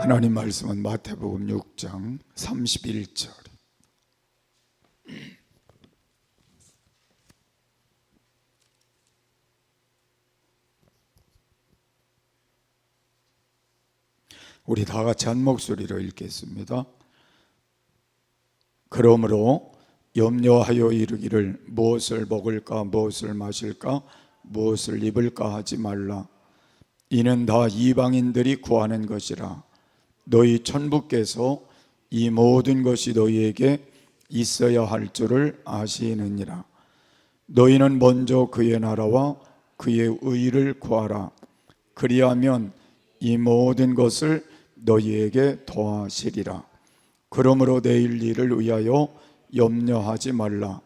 하나님 말씀은 마태복음 6장 31절. 우리 다 같이 한 목소리로 읽겠습니다. 그러므로 염려하여 이르기를 무엇을 먹을까 무엇을 마실까 무엇을 입을까 하지 말라. 이는 다 이방인들이 구하는 것이라. 너희 천부께서 이 모든 것이 너희에게 있어야 할 줄을 아시느니라. 너희는 먼저 그의 나라와 그의 의를 구하라. 그리하면 이 모든 것을 너희에게 더하시리라. 그러므로 내일 일을 위하여 염려하지 말라.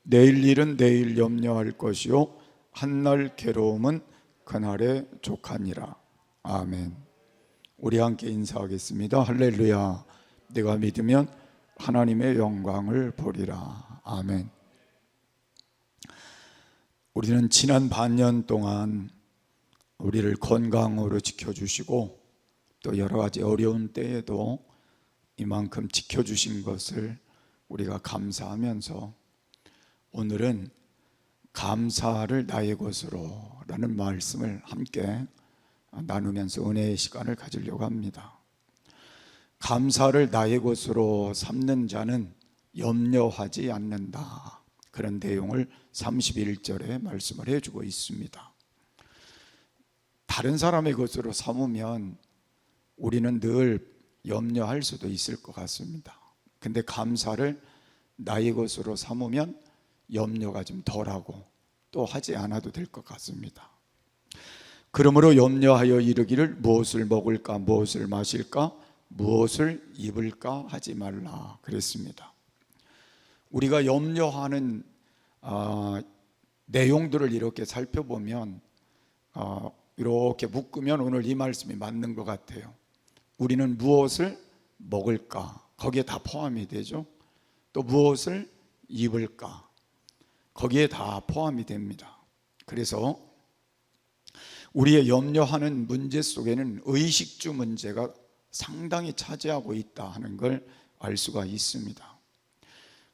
내일 일은 내일 염려할 것이요 한날 괴로움은 그날에 족하니라. 아멘. 우리 함께 인사하겠습니다. 할렐루야. 내가 믿으면 하나님의 영광을 보리라. 아멘. 우리는 지난 반년 동안 우리를 건강으로 지켜주시고 또 여러 가지 어려운 때에도 이만큼 지켜주신 것을 우리가 감사하면서 오늘은 감사를 나의 것으로 라는 말씀을 함께 나누면서 은혜의 시간을 가지려고 합니다. 감사를 나의 것으로 삼는 자는 염려하지 않는다. 그런 내용을 31절에 말씀을 해주고 있습니다. 다른 사람의 것으로 삼으면 우리는 늘 염려할 수도 있을 것 같습니다. 근데 감사를 나의 것으로 삼으면 염려가 좀 덜하고 또 하지 않아도 될 것 같습니다. 그러므로 염려하여 이르기를 무엇을 먹을까 무엇을 마실까 무엇을 입을까 하지 말라 그랬습니다. 우리가 염려하는 내용들을 이렇게 살펴보면 이렇게 묶으면 오늘 이 말씀이 맞는 것 같아요. 우리는 무엇을 먹을까 거기에 다 포함이 되죠. 또 무엇을 입을까 거기에 다 포함이 됩니다. 그래서 우리의 염려하는 문제 속에는 의식주 문제가 상당히 차지하고 있다 하는 걸 알 수가 있습니다.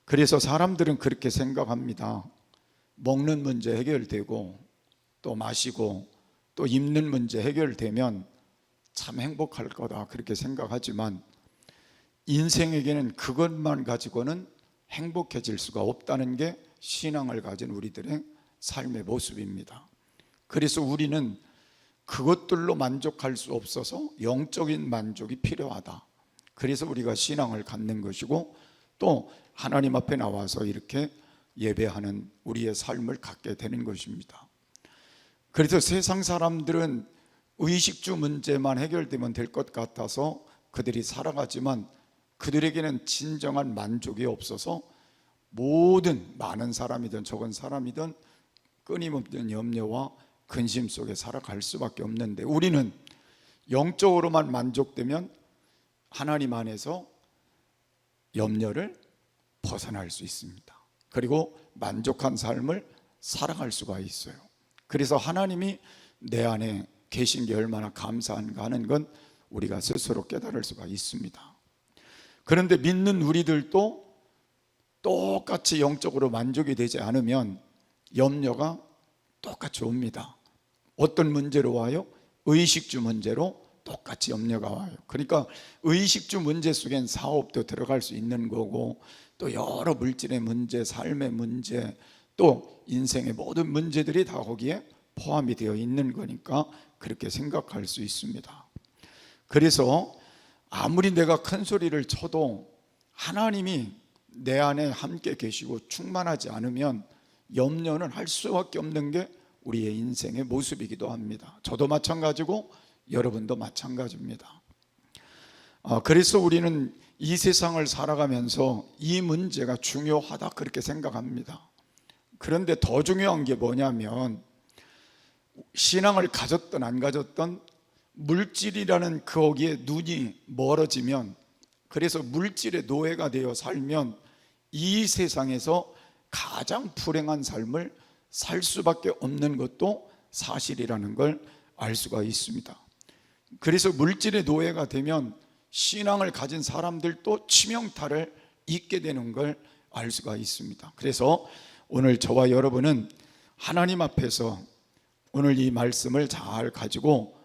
그래서 사람들은 그렇게 생각합니다. 먹는 문제 해결되고 또 마시고 또 입는 문제 해결되면 참 행복할 거다 그렇게 생각하지만 인생에게는 그것만 가지고는 행복해질 수가 없다는 게 신앙을 가진 우리들의 삶의 모습입니다. 그래서 우리는 그것들로 만족할 수 없어서 영적인 만족이 필요하다. 그래서 우리가 신앙을 갖는 것이고 또 하나님 앞에 나와서 이렇게 예배하는 우리의 삶을 갖게 되는 것입니다. 그래서 세상 사람들은 의식주 문제만 해결되면 될 것 같아서 그들이 살아가지만 그들에게는 진정한 만족이 없어서 모든 많은 사람이든 적은 사람이든 끊임없는 염려와 근심 속에 살아갈 수밖에 없는데 우리는 영적으로만 만족되면 하나님 안에서 염려를 벗어날 수 있습니다. 그리고 만족한 삶을 살아갈 수가 있어요. 그래서 하나님이 내 안에 계신 게 얼마나 감사한가 하는 건 우리가 스스로 깨달을 수가 있습니다. 그런데 믿는 우리들도 똑같이 영적으로 만족이 되지 않으면 염려가 똑같이 옵니다. 어떤 문제로 와요? 의식주 문제로 똑같이 염려가 와요. 그러니까 의식주 문제 속엔 사업도 들어갈 수 있는 거고 또 여러 물질의 문제, 삶의 문제, 또 인생의 모든 문제들이 다 거기에 포함이 되어 있는 거니까 그렇게 생각할 수 있습니다. 그래서 아무리 내가 큰 소리를 쳐도 하나님이 내 안에 함께 계시고 충만하지 않으면 염려는 할 수밖에 없는 게 우리의 인생의 모습이기도 합니다. 저도 마찬가지고 여러분도 마찬가지입니다. 그래서 우리는 이 세상을 살아가면서 이 문제가 중요하다 그렇게 생각합니다. 그런데 더 중요한 게 뭐냐면 신앙을 가졌든 안 가졌든 물질이라는 거기에 눈이 멀어지면 그래서 물질의 노예가 되어 살면 이 세상에서 가장 불행한 삶을 살 수밖에 없는 것도 사실이라는 걸 알 수가 있습니다. 그래서 물질의 노예가 되면 신앙을 가진 사람들도 치명타를 입게 되는 걸 알 수가 있습니다. 그래서 오늘 저와 여러분은 하나님 앞에서 오늘 이 말씀을 잘 가지고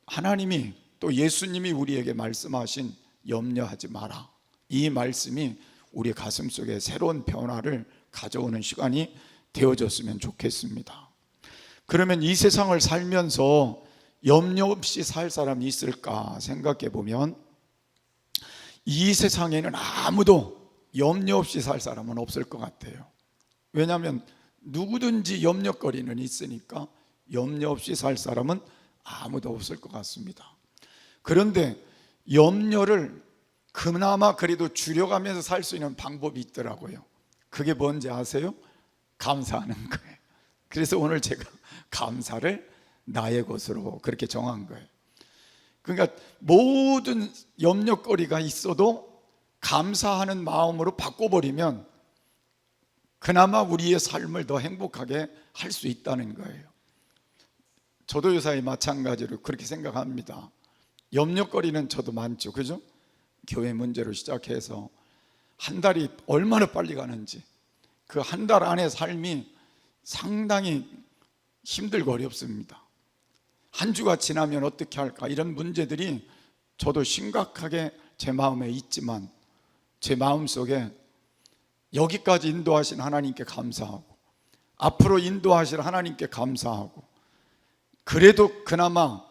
하나님이 또 예수님이 우리에게 말씀하신 염려하지 마라, 이 말씀이 우리 가슴 속에 새로운 변화를 가져오는 시간이 되어졌으면 좋겠습니다. 그러면 이 세상을 살면서 염려 없이 살 사람이 있을까 생각해 보면 이 세상에는 아무도 염려 없이 살 사람은 없을 것 같아요. 왜냐하면 누구든지 염려거리는 있으니까 염려 없이 살 사람은 아무도 없을 것 같습니다. 그런데 염려를 그나마 그래도 줄여가면서 살 수 있는 방법이 있더라고요. 그게 뭔지 아세요? 감사하는 거예요. 그래서 오늘 제가 감사를 나의 것으로 그렇게 정한 거예요. 그러니까 모든 염려거리가 있어도 감사하는 마음으로 바꿔버리면 그나마 우리의 삶을 더 행복하게 할 수 있다는 거예요. 저도 요사이 마찬가지로 그렇게 생각합니다. 염려거리는 저도 많죠, 그죠? 교회 문제로 시작해서 한 달이 얼마나 빨리 가는지, 그 한 달 안의 삶이 상당히 힘들고 어렵습니다. 한 주가 지나면 어떻게 할까, 이런 문제들이 저도 심각하게 제 마음에 있지만 제 마음속에 여기까지 인도하신 하나님께 감사하고 앞으로 인도하실 하나님께 감사하고 그래도 그나마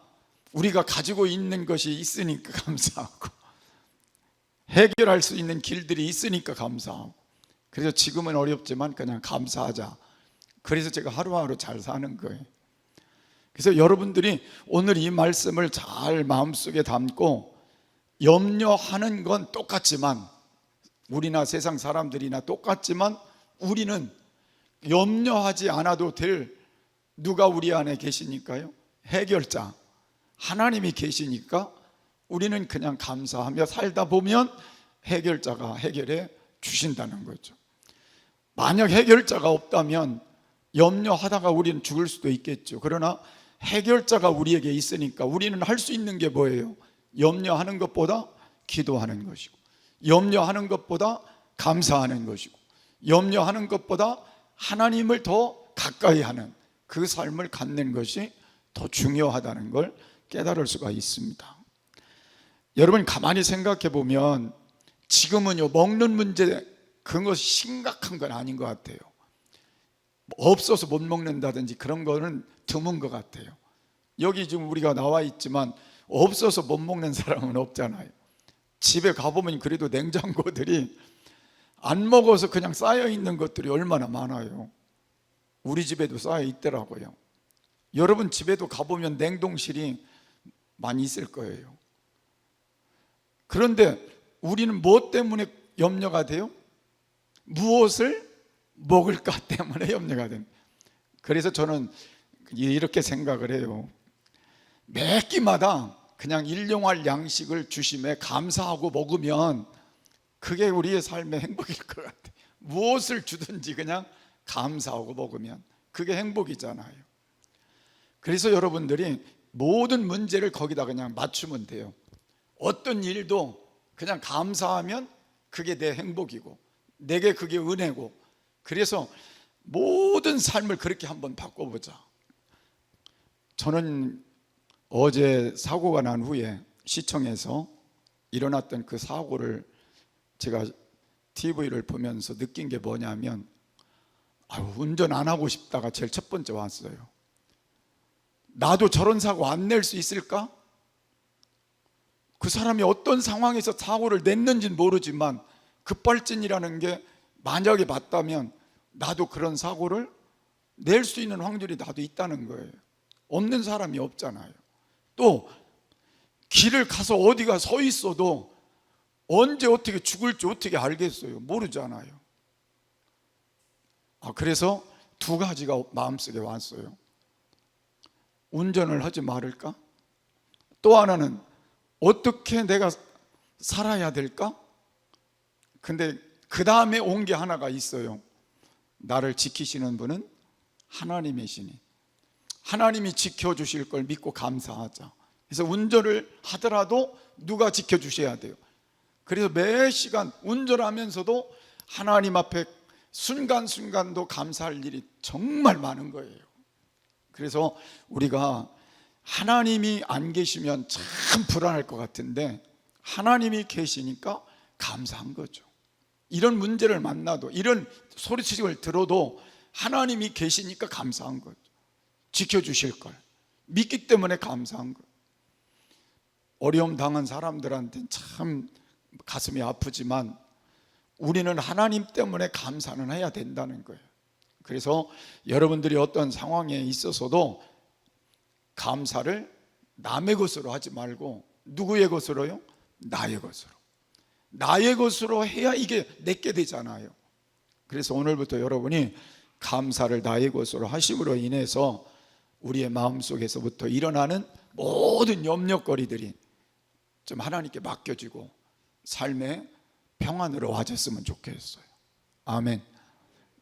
우리가 가지고 있는 것이 있으니까 감사하고 해결할 수 있는 길들이 있으니까 감사하고, 그래서 지금은 어렵지만 그냥 감사하자. 그래서 제가 하루하루 잘 사는 거예요. 그래서 여러분들이 오늘 이 말씀을 잘 마음속에 담고 염려하는 건 똑같지만, 우리나 세상 사람들이나 똑같지만 우리는 염려하지 않아도 될 누가 우리 안에 계시니까요, 해결자 하나님이 계시니까 우리는 그냥 감사하며 살다 보면 해결자가 해결해 주신다는 거죠. 만약 해결자가 없다면 염려하다가 우리는 죽을 수도 있겠죠. 그러나 해결자가 우리에게 있으니까 우리는 할 수 있는 게 뭐예요? 염려하는 것보다 기도하는 것이고, 염려하는 것보다 감사하는 것이고, 염려하는 것보다 하나님을 더 가까이 하는 그 삶을 갖는 것이 더 중요하다는 걸 깨달을 수가 있습니다. 여러분 가만히 생각해 보면 지금은요, 먹는 문제 그것이 심각한 건 아닌 것 같아요. 없어서 못 먹는다든지 그런 거는 드문 것 같아요. 여기 지금 우리가 나와 있지만 없어서 못 먹는 사람은 없잖아요. 집에 가보면 그래도 냉장고들이 안 먹어서 그냥 쌓여 있는 것들이 얼마나 많아요. 우리 집에도 쌓여 있더라고요. 여러분 집에도 가보면 냉동실이 많이 있을 거예요. 그런데 우리는 무엇 때문에 염려가 돼요? 무엇을 먹을까 때문에 염려가 됩니다. 그래서 저는 이렇게 생각을 해요. 매 끼마다 그냥 일용할 양식을 주심에 감사하고 먹으면 그게 우리의 삶의 행복일 것 같아요. 무엇을 주든지 그냥 감사하고 먹으면 그게 행복이잖아요. 그래서 여러분들이 모든 문제를 거기다 그냥 맞추면 돼요. 어떤 일도 그냥 감사하면 그게 내 행복이고 내게 그게 은혜고, 그래서 모든 삶을 그렇게 한번 바꿔보자. 저는 어제 사고가 난 후에 시청에서 일어났던 그 사고를 제가 TV를 보면서 느낀 게 뭐냐면, 운전 안 하고 싶다가 제일 첫 번째 왔어요. 나도 저런 사고 안 낼 수 있을까? 그 사람이 어떤 상황에서 사고를 냈는지는 모르지만 급발진이라는 게 만약에 맞다면 나도 그런 사고를 낼 수 있는 확률이 나도 있다는 거예요. 없는 사람이 없잖아요. 또 길을 가서 어디가 서 있어도 언제 어떻게 죽을지 어떻게 알겠어요? 모르잖아요. 그래서 두 가지가 마음속에 왔어요. 운전을 하지 말을까? 또 하나는 어떻게 내가 살아야 될까? 근데 그 다음에 온 게 하나가 있어요. 나를 지키시는 분은 하나님이시니 하나님이 지켜주실 걸 믿고 감사하자. 그래서 운전을 하더라도 누가 지켜주셔야 돼요. 그래서 매 시간 운전하면서도 하나님 앞에 순간순간도 감사할 일이 정말 많은 거예요. 그래서 우리가 하나님이 안 계시면 참 불안할 것 같은데 하나님이 계시니까 감사한 거죠. 이런 문제를 만나도, 이런 소리치를 들어도 하나님이 계시니까 감사한 거죠. 지켜주실 걸 믿기 때문에 감사한 거예요. 어려움 당한 사람들한테는 참 가슴이 아프지만 우리는 하나님 때문에 감사는 해야 된다는 거예요. 그래서 여러분들이 어떤 상황에 있어서도 감사를 남의 것으로 하지 말고 누구의 것으로요? 나의 것으로. 나의 것으로 해야 이게 내게 되잖아요. 그래서 오늘부터 여러분이 감사를 나의 것으로 하심으로 인해서 우리의 마음속에서부터 일어나는 모든 염려거리들이 좀 하나님께 맡겨지고 삶의 평안으로 와졌으면 좋겠어요. 아멘.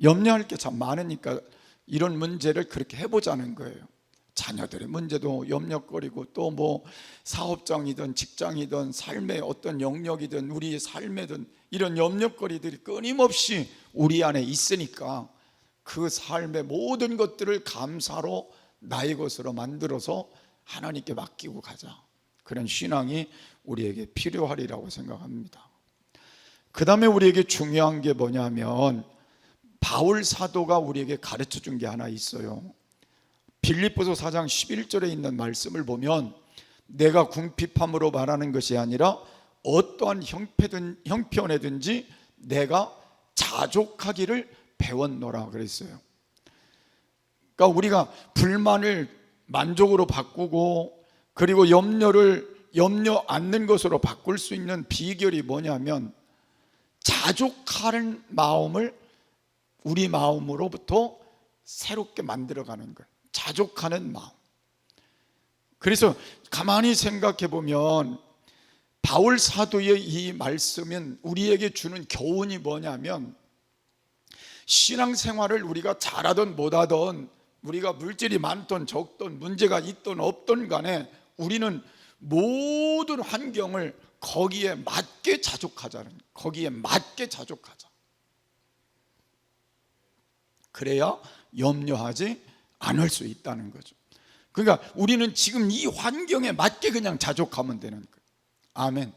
염려할 게 참 많으니까 이런 문제를 그렇게 해보자는 거예요. 자녀들의 문제도 염려거리고 또 뭐 사업장이든 직장이든 삶의 어떤 영역이든 우리의 삶에든 이런 염려거리들이 끊임없이 우리 안에 있으니까 그 삶의 모든 것들을 감사로 나의 것으로 만들어서 하나님께 맡기고 가자. 그런 신앙이 우리에게 필요하리라고 생각합니다. 그 다음에 우리에게 중요한 게 뭐냐면 바울 사도가 우리에게 가르쳐 준 게 하나 있어요. 빌립보서 4장 11절에 있는 말씀을 보면 내가 궁핍함으로 말하는 것이 아니라 어떠한 형편에든지 내가 자족하기를 배웠노라 그랬어요. 그러니까 우리가 불만을 만족으로 바꾸고 그리고 염려 않는 것으로 바꿀 수 있는 비결이 뭐냐면 자족하는 마음을 우리 마음으로부터 새롭게 만들어가는 거예요. 자족하는 마음. 그래서 가만히 생각해 보면 바울 사도의 이 말씀은 우리에게 주는 교훈이 뭐냐면 신앙생활을 우리가 잘하든 못하든 우리가 물질이 많든 적든 문제가 있든 없든 간에 우리는 모든 환경을 거기에 맞게 자족하자는, 거기에 맞게 자족하자. 그래야 염려하지 않을 수 있다는 거죠. 그러니까 우리는 지금 이 환경에 맞게 그냥 자족하면 되는 거예요. 아멘.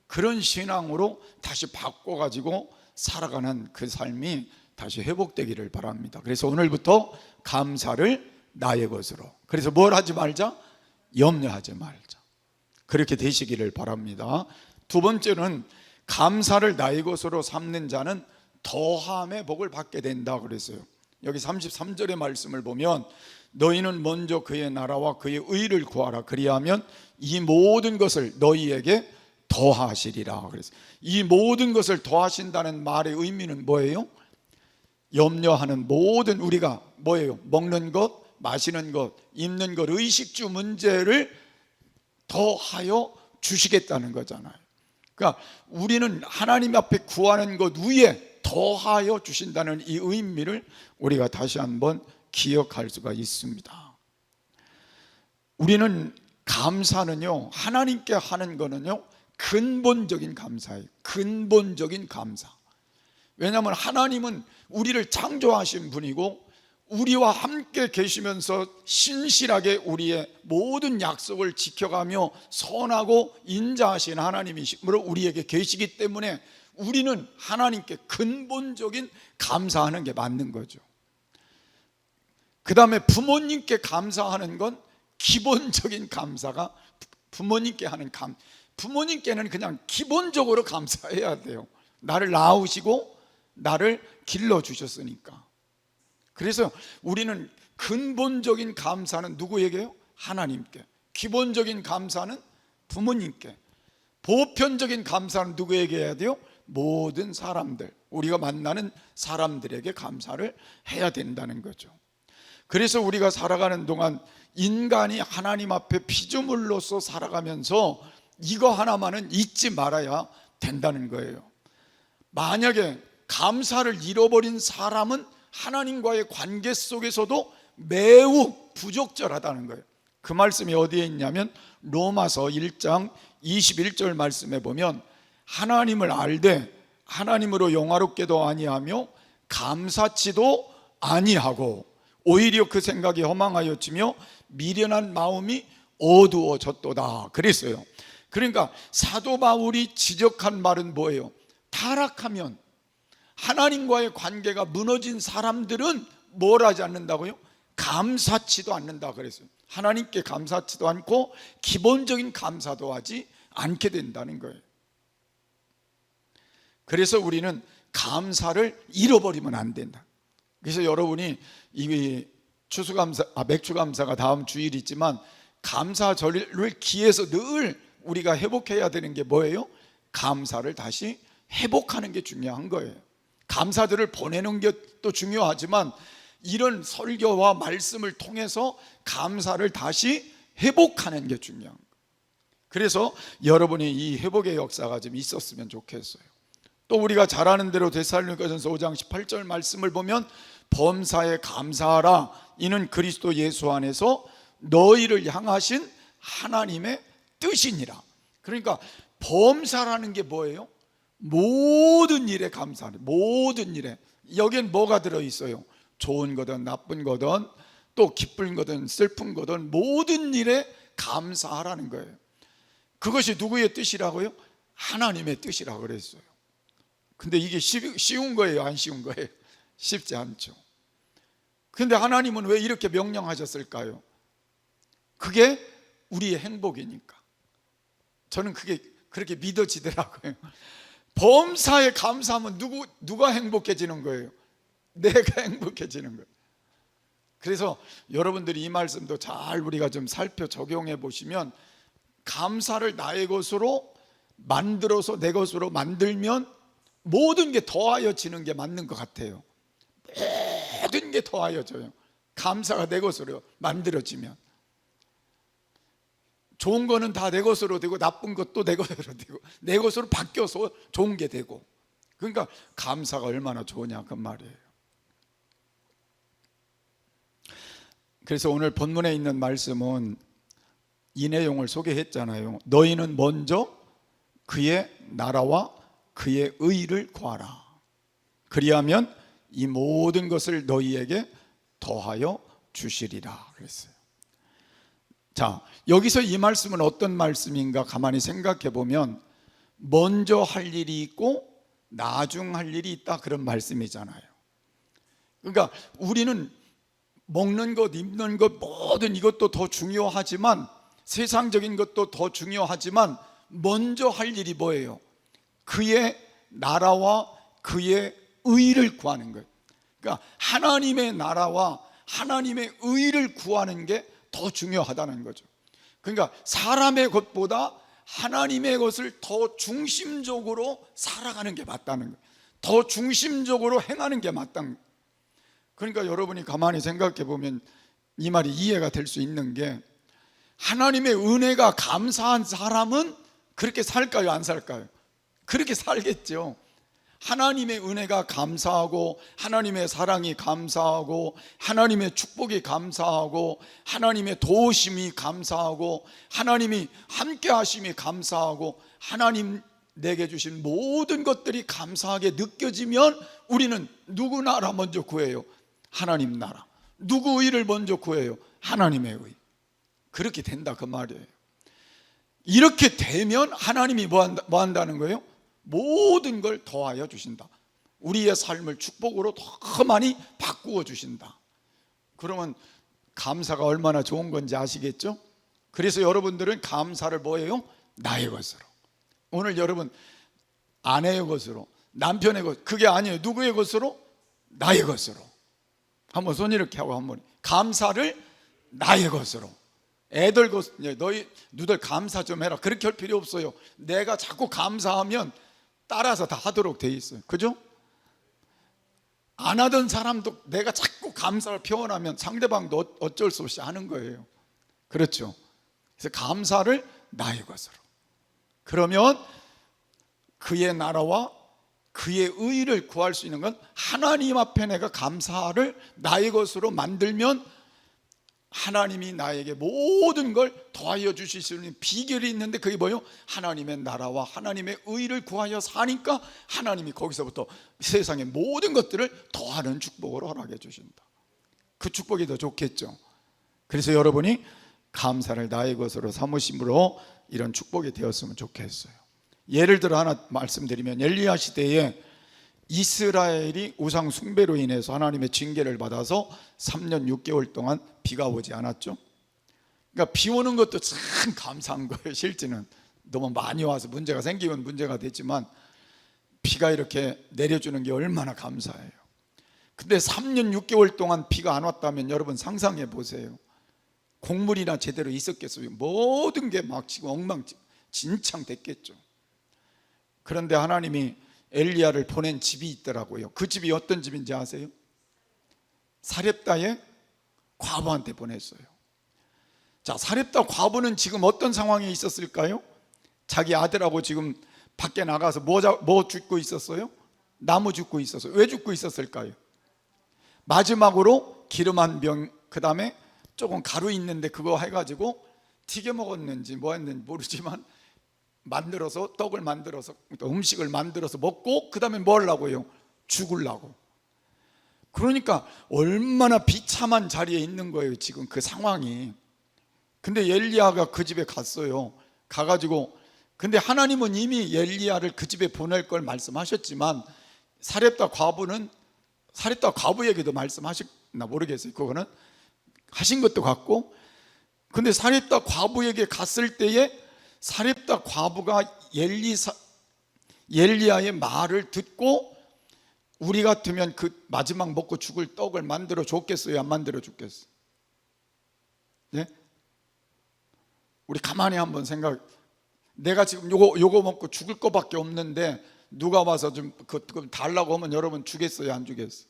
그런 신앙으로 다시 바꿔가지고 살아가는 그 삶이 다시 회복되기를 바랍니다. 그래서 오늘부터 감사를 나의 것으로. 그래서 뭘 하지 말자? 염려하지 말자. 그렇게 되시기를 바랍니다. 두 번째는 감사를 나의 것으로 삼는 자는 더함의 복을 받게 된다 그랬어요. 여기 33절의 말씀을 보면 너희는 먼저 그의 나라와 그의 의를 구하라. 그리하면 이 모든 것을 너희에게 더하시리라 그랬어요. 이 모든 것을 더하신다는 말의 의미는 뭐예요? 염려하는 모든 우리가 뭐예요? 먹는 것, 마시는 것, 입는 것, 의식주 문제를 더하여 주시겠다는 거잖아요. 그러니까 우리는 하나님 앞에 구하는 것 위에 더하여 주신다는 이 의미를 우리가 다시 한번 기억할 수가 있습니다. 우리는 감사는요, 하나님께 하는 거는요 근본적인 감사예요. 근본적인 감사. 왜냐하면 하나님은 우리를 창조하신 분이고 우리와 함께 계시면서 신실하게 우리의 모든 약속을 지켜가며 선하고 인자하신 하나님이시므로 우리에게 계시기 때문에 우리는 하나님께 근본적인 감사하는 게 맞는 거죠. 그 다음에 부모님께 감사하는 건 기본적인 감사가 부모님께 하는 부모님께는 그냥 기본적으로 감사해야 돼요. 나를 낳으시고 나를 길러주셨으니까. 그래서 우리는 근본적인 감사는 누구에게요? 하나님께. 기본적인 감사는 부모님께. 보편적인 감사는 누구에게 해야 돼요? 모든 사람들, 우리가 만나는 사람들에게 감사를 해야 된다는 거죠. 그래서 우리가 살아가는 동안 인간이 하나님 앞에 피조물로서 살아가면서 이거 하나만은 잊지 말아야 된다는 거예요. 만약에 감사를 잃어버린 사람은 하나님과의 관계 속에서도 매우 부적절하다는 거예요. 그 말씀이 어디에 있냐면 로마서 1장 21절 말씀에 보면 하나님을 알되 하나님으로 영화롭게도 아니하며 감사치도 아니하고 오히려 그 생각이 허망하여지며 미련한 마음이 어두워졌도다 그랬어요. 그러니까 사도 바울이 지적한 말은 뭐예요? 타락하면 하나님과의 관계가 무너진 사람들은 뭘 하지 않는다고요? 감사치도 않는다 그랬어요. 하나님께 감사치도 않고 기본적인 감사도 하지 않게 된다는 거예요. 그래서 우리는 감사를 잃어버리면 안 된다. 그래서 여러분이 이 맥주감사가 다음 주일 있지만 감사절을 기해서 늘 우리가 회복해야 되는 게 뭐예요? 감사를 다시 회복하는 게 중요한 거예요. 감사들을 보내는 것도 중요하지만 이런 설교와 말씀을 통해서 감사를 다시 회복하는 게 중요한 거예요. 그래서 여러분이 이 회복의 역사가 좀 있었으면 좋겠어요. 또 우리가 잘 아는 대로 데살로니가전서 5장 18절 말씀을 보면 범사에 감사하라 이는 그리스도 예수 안에서 너희를 향하신 하나님의 뜻이니라. 그러니까 범사라는 게 뭐예요? 모든 일에 감사하는, 모든 일에. 여기엔 뭐가 들어있어요? 좋은 거든 나쁜 거든 또 기쁜 거든 슬픈 거든 모든 일에 감사하라는 거예요. 그것이 누구의 뜻이라고요? 하나님의 뜻이라고 그랬어요. 근데 이게 쉬운 거예요? 안 쉬운 거예요? 쉽지 않죠. 근데 하나님은 왜 이렇게 명령하셨을까요? 그게 우리의 행복이니까. 저는 그게 그렇게 믿어지더라고요. 범사에 감사하면 누가 행복해지는 거예요? 내가 행복해지는 거예요. 그래서 여러분들이 이 말씀도 잘 우리가 좀 살펴 적용해 보시면 감사를 나의 것으로 만들어서 내 것으로 만들면 모든 게 더하여지는 게 맞는 것 같아요. 모든 게 더하여져요. 감사가 내 것으로 만들어지면 좋은 거는 다 내 것으로 되고 나쁜 것도 내 것으로 되고 내 것으로 바뀌어서 좋은 게 되고. 그러니까 감사가 얼마나 좋으냐 그 말이에요. 그래서 오늘 본문에 있는 말씀은 이 내용을 소개했잖아요. 너희는 먼저 그의 나라와 그의 의를 구하라. 그리하면 이 모든 것을 너희에게 더하여 주시리라 그랬어요. 자, 여기서 이 말씀은 어떤 말씀인가 가만히 생각해 보면 먼저 할 일이 있고 나중 할 일이 있다 그런 말씀이잖아요. 그러니까 우리는 먹는 것, 입는 것 모든 이것도 더 중요하지만 세상적인 것도 더 중요하지만 먼저 할 일이 뭐예요? 그의 나라와 그의 의를 구하는 거예요. 그러니까 하나님의 나라와 하나님의 의를 구하는 게 더 중요하다는 거죠. 그러니까 사람의 것보다 하나님의 것을 더 중심적으로 살아가는 게 맞다는 거예요. 더 중심적으로 행하는 게 맞다는 거예요. 그러니까 여러분이 가만히 생각해 보면 이 말이 이해가 될 수 있는 게 하나님의 은혜가 감사한 사람은 그렇게 살까요? 안 살까요? 그렇게 살겠죠. 하나님의 은혜가 감사하고 하나님의 사랑이 감사하고 하나님의 축복이 감사하고 하나님의 도우심이 감사하고 하나님이 함께 하심이 감사하고 하나님 내게 주신 모든 것들이 감사하게 느껴지면 우리는 누구 나라 먼저 구해요? 하나님 나라. 누구 의를 먼저 구해요? 하나님의 의. 그렇게 된다 그 말이에요. 이렇게 되면 하나님이 뭐 한다는 거예요? 모든 걸 더하여 주신다. 우리의 삶을 축복으로 더 많이 바꾸어 주신다. 그러면 감사가 얼마나 좋은 건지 아시겠죠? 그래서 여러분들은 감사를 뭐예요? 나의 것으로. 오늘 여러분 아내의 것으로, 남편의 것, 그게 아니에요. 누구의 것으로? 나의 것으로. 한번 손 이렇게 하고 한번 감사를 나의 것으로. 애들 것, 너희들 감사 좀 해라. 그렇게 할 필요 없어요. 내가 자꾸 감사하면 따라서 다 하도록 돼 있어요. 그죠? 안 하던 사람도 내가 자꾸 감사를 표현하면 상대방도 어쩔 수 없이 하는 거예요. 그렇죠? 그래서 감사를 나의 것으로. 그러면 그의 나라와 그의 의를 구할 수 있는 건 하나님 앞에 내가 감사를 나의 것으로 만들면 하나님이 나에게 모든 걸 더하여 주실 수 있는 비결이 있는데 그게 뭐예요? 하나님의 나라와 하나님의 의를 구하여 사니까 하나님이 거기서부터 세상의 모든 것들을 더하는 축복을 허락해 주신다. 그 축복이 더 좋겠죠. 그래서 여러분이 감사를 나의 것으로 삼으심으로 이런 축복이 되었으면 좋겠어요. 예를 들어 하나 말씀드리면, 엘리야 시대에 이스라엘이 우상 숭배로 인해서 하나님의 징계를 받아서 3년 6개월 동안 비가 오지 않았죠. 그러니까 비 오는 것도 참 감사한 거예요. 실제는 너무 많이 와서 문제가 생기면 문제가 되지만 비가 이렇게 내려주는 게 얼마나 감사해요. 근데 3년 6개월 동안 비가 안 왔다면 여러분 상상해 보세요. 곡물이나 제대로 있었겠어요? 모든 게 막 지금 엉망진창 됐겠죠. 그런데 하나님이 엘리야를 보낸 집이 있더라고요. 그 집이 어떤 집인지 아세요? 사렙다의 과부한테 보냈어요. 자, 사렙다 과부는 지금 어떤 상황에 있었을까요? 자기 아들하고 지금 밖에 나가서 뭐 줍고 있었어요? 나무 줍고 있었어요. 왜 줍고 있었을까요? 마지막으로 기름 한 병, 그 다음에 조금 가루 있는데 그거 해가지고 튀겨 먹었는지 뭐 했는지 모르지만 만들어서, 떡을 만들어서, 음식을 만들어서 먹고 그 다음에 뭐 하려고요? 죽으려고. 그러니까 얼마나 비참한 자리에 있는 거예요 지금 그 상황이. 근데 엘리야가 그 집에 갔어요. 가가지고, 근데 하나님은 이미 엘리야를 그 집에 보낼 걸 말씀하셨지만 사렙다 과부에게도 말씀하셨나 모르겠어요. 그거는 하신 것도 같고. 근데 사렙다 과부에게 갔을 때에 사렙다 과부가 엘리야의 말을 듣고 우리 같으면 그 마지막 먹고 죽을 떡을 만들어 줬겠어요? 안 만들어 줬겠어요? 네? 우리 가만히 한번 내가 지금 요거 먹고 죽을 거밖에 없는데 누가 와서 좀 그거 달라고 하면 여러분 주겠어요? 안 주겠어요?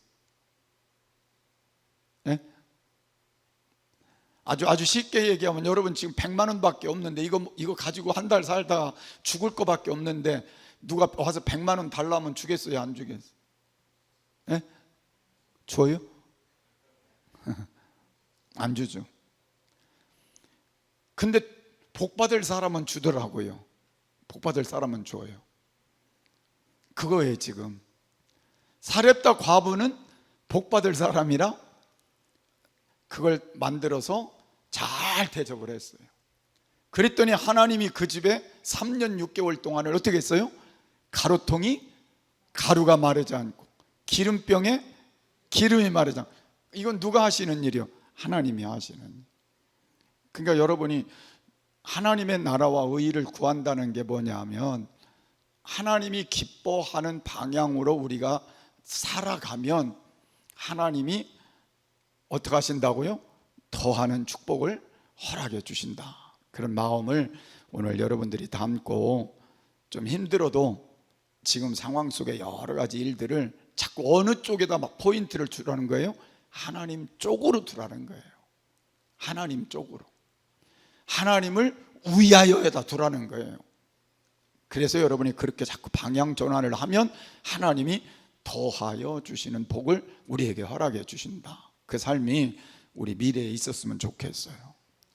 네? 아주 쉽게 얘기하면 여러분 지금 100만 원밖에 없는데 이거 가지고 한 달 살다가 죽을 거밖에 없는데 누가 와서 100만 원 달라면 주겠어요? 안 주겠어요? 네? 줘요? 안 주죠. 근데 복 받을 사람은 주더라고요. 복 받을 사람은 줘요. 그거예요. 지금 사렙다 과부는 복 받을 사람이라 그걸 만들어서 잘 대접을 했어요. 그랬더니 하나님이 그 집에 3년 6개월 동안을 어떻게 했어요? 가루통이 가루가 마르지 않고 기름병에 기름이 마르지 않고. 이건 누가 하시는 일이요? 하나님이 하시는 일. 그러니까 여러분이 하나님의 나라와 의의를 구한다는 게 뭐냐면 하나님이 기뻐하는 방향으로 우리가 살아가면 하나님이 어떻게 하신다고요? 더하는 축복을 허락해 주신다. 그런 마음을 오늘 여러분들이 담고, 좀 힘들어도 지금 상황 속에 여러 가지 일들을 자꾸 어느 쪽에다 막 포인트를 두라는 거예요? 하나님 쪽으로 두라는 거예요. 하나님 쪽으로, 하나님을 위하여에다 두라는 거예요. 그래서 여러분이 그렇게 자꾸 방향 전환을 하면 하나님이 더하여 주시는 복을 우리에게 허락해 주신다. 그 삶이 우리 미래에 있었으면 좋겠어요.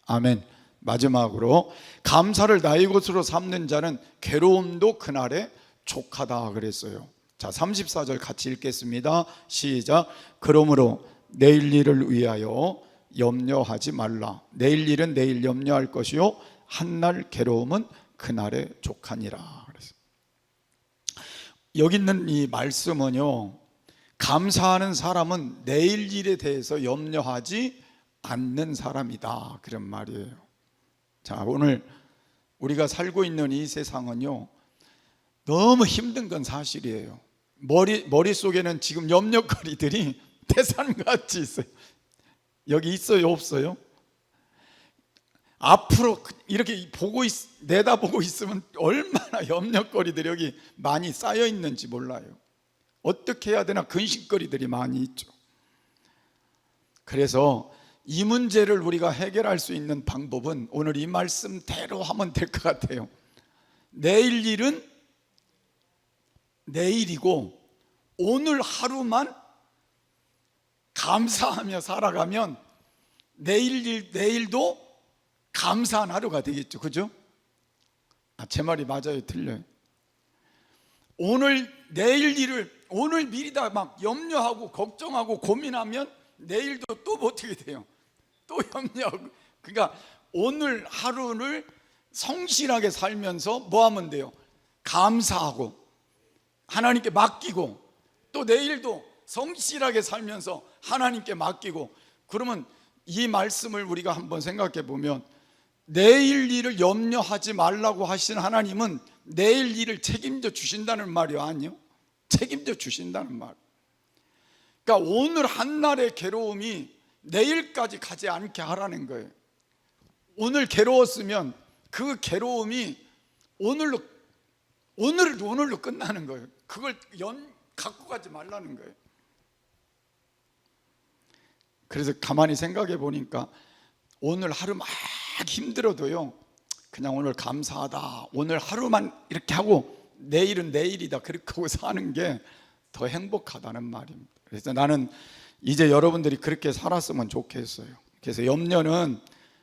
아멘. 마지막으로 감사를 나의 것으로 삼는 자는 괴로움도 그날에 족하다 그랬어요. 자, 34절 같이 읽겠습니다. 시작. 그러므로 내일 일을 위하여 염려하지 말라. 내일 일은 내일 염려할 것이요 한날 괴로움은 그날에 족하니라. 그랬어요. 여기 있는 이 말씀은요, 감사하는 사람은 내일 일에 대해서 염려하지 않는 사람이다, 그런 말이에요. 자, 오늘 우리가 살고 있는 이 세상은요 너무 힘든 건 사실이에요. 머릿속에는 지금 염려거리들이 태산같이 있어요. 여기 있어요? 없어요? 앞으로 이렇게 내다보고 있으면 얼마나 염려거리들이 여기 많이 쌓여 있는지 몰라요. 어떻게 해야 되나 근심거리들이 많이 있죠. 그래서 이 문제를 우리가 해결할 수 있는 방법은 오늘 이 말씀대로 하면 될 것 같아요. 내일 일은 내일이고 오늘 하루만 감사하며 살아가면 내일도 감사한 하루가 되겠죠. 그죠? 제 말이 맞아요, 틀려요? 내일 일을 오늘 미리 다 막 염려하고 걱정하고 고민하면 내일도 또 어떻게 돼요? 또 염려하고. 그러니까 오늘 하루를 성실하게 살면서 뭐 하면 돼요? 감사하고 하나님께 맡기고, 또 내일도 성실하게 살면서 하나님께 맡기고. 그러면 이 말씀을 우리가 한번 생각해 보면, 내일 일을 염려하지 말라고 하신 하나님은 내일 일을 책임져 주신다는 말이 아니요? 책임져 주신다는 말. 그러니까 오늘 한날의 괴로움이 내일까지 가지 않게 하라는 거예요. 오늘 괴로웠으면 그 괴로움이 오늘로 끝나는 거예요. 그걸 갖고 가지 말라는 거예요. 그래서 가만히 생각해 보니까 오늘 하루 막 힘들어도요, 그냥 오늘 감사하다, 오늘 하루만 이렇게 하고 내일은 내일이다, 그렇게 하고 사는 게 더 행복하다는 말입니다. 그래서 나는 이제 여러분들이 그렇게 살았으면 좋겠어요. 그래서 염려는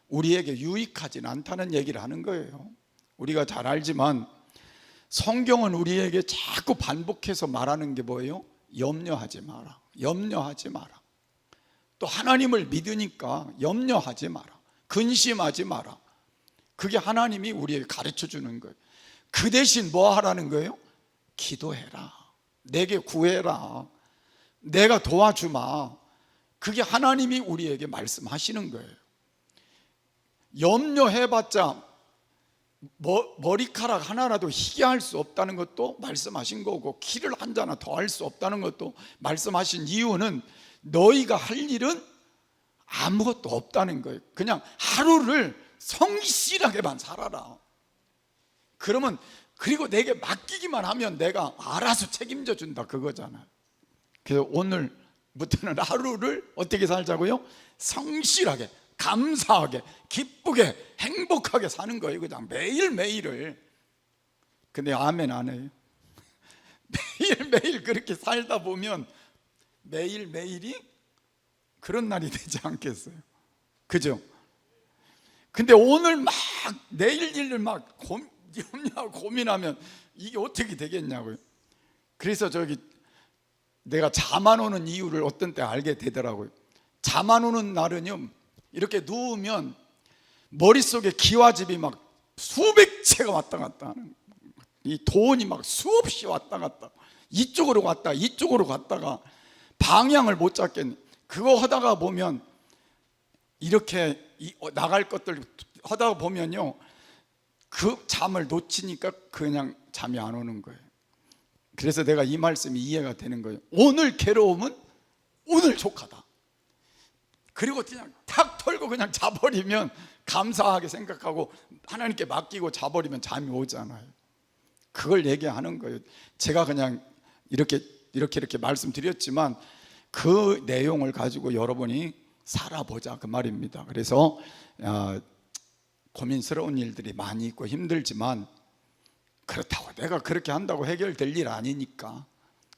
우리에게 유익하진 않다는 얘기를 하는 거예요. 우리가 잘 알지만 성경은 우리에게 자꾸 반복해서 말하는 게 뭐예요? 염려하지 마라, 염려하지 마라. 또 하나님을 믿으니까 염려하지 마라, 근심하지 마라. 그게 하나님이 우리에게 가르쳐 주는 거예요. 그 대신 뭐 하라는 거예요? 기도해라, 내게 구해라, 내가 도와주마. 그게 하나님이 우리에게 말씀하시는 거예요. 염려해봤자 머리카락 하나라도 희게 할 수 없다는 것도 말씀하신 거고, 키를 한 자나 더 할 수 없다는 것도 말씀하신 이유는 너희가 할 일은 아무것도 없다는 거예요. 그냥 하루를 성실하게만 살아라. 그러면, 그리고 내게 맡기기만 하면 내가 알아서 책임져 준다, 그거잖아요. 그래서 오늘부터는 하루를 어떻게 살자고요? 성실하게, 감사하게, 기쁘게, 행복하게 사는 거예요. 그냥 매일매일을. 근데 아멘 안 해요. 매일매일 그렇게 살다 보면 매일매일이 그런 날이 되지 않겠어요? 그죠? 근데 오늘 막 내일 일을 막 염려하고 고민하면 이게 어떻게 되겠냐고요. 그래서 내가 잠 안 오는 이유를 어떤 때 알게 되더라고요. 잠 안 오는 날은요, 이렇게 누우면 머릿속에 기와집이 막 수백 채가 왔다 갔다 하는, 이 돈이 막 수없이 왔다 갔다, 이쪽으로 갔다 이쪽으로 갔다가 방향을 못 잡겠네. 그거 하다가 보면 이렇게 나갈 것들 하다가 보면요, 그 잠을 놓치니까 그냥 잠이 안 오는 거예요. 그래서 내가 이 말씀이 이해가 되는 거예요. 오늘 괴로움은 오늘 족하다. 그리고 그냥 탁 털고 그냥 자버리면, 감사하게 생각하고 하나님께 맡기고 자버리면 잠이 오잖아요. 그걸 얘기하는 거예요. 제가 그냥 이렇게 말씀드렸지만 그 내용을 가지고 여러분이 살아보자, 그 말입니다. 그래서 고민스러운 일들이 많이 있고 힘들지만, 그렇다고 내가 그렇게 한다고 해결될 일 아니니까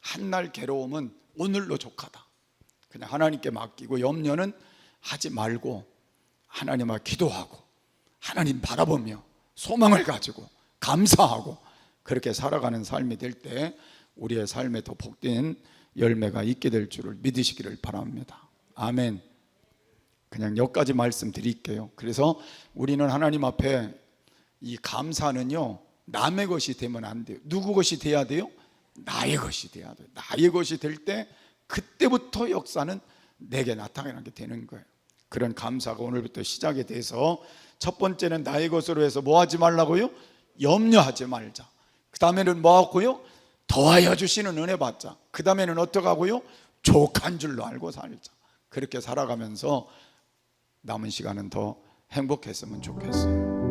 한날 괴로움은 오늘로 족하다. 그냥 하나님께 맡기고 염려는 하지 말고 하나님 앞에 기도하고 하나님 바라보며 소망을 가지고 감사하고 그렇게 살아가는 삶이 될 때 우리의 삶에 더 복된 열매가 있게 될 줄을 믿으시기를 바랍니다. 아멘. 그냥 여기까지 말씀드릴게요. 그래서 우리는 하나님 앞에 이 감사는요, 남의 것이 되면 안 돼요. 누구 것이 돼야 돼요? 나의 것이 돼야 돼요. 나의 것이 될 때 그때부터 역사는 내게 나타나게 되는 거예요. 그런 감사가 오늘부터 시작이 돼서, 첫 번째는 나의 것으로 해서 뭐 하지 말라고요? 염려하지 말자. 그 다음에는 뭐 하고요? 더하여 주시는 은혜 받자. 그 다음에는 어떻게 하고요? 족한 줄로 알고 살자. 그렇게 살아가면서 남은 시간은 더 행복했으면 좋겠어요.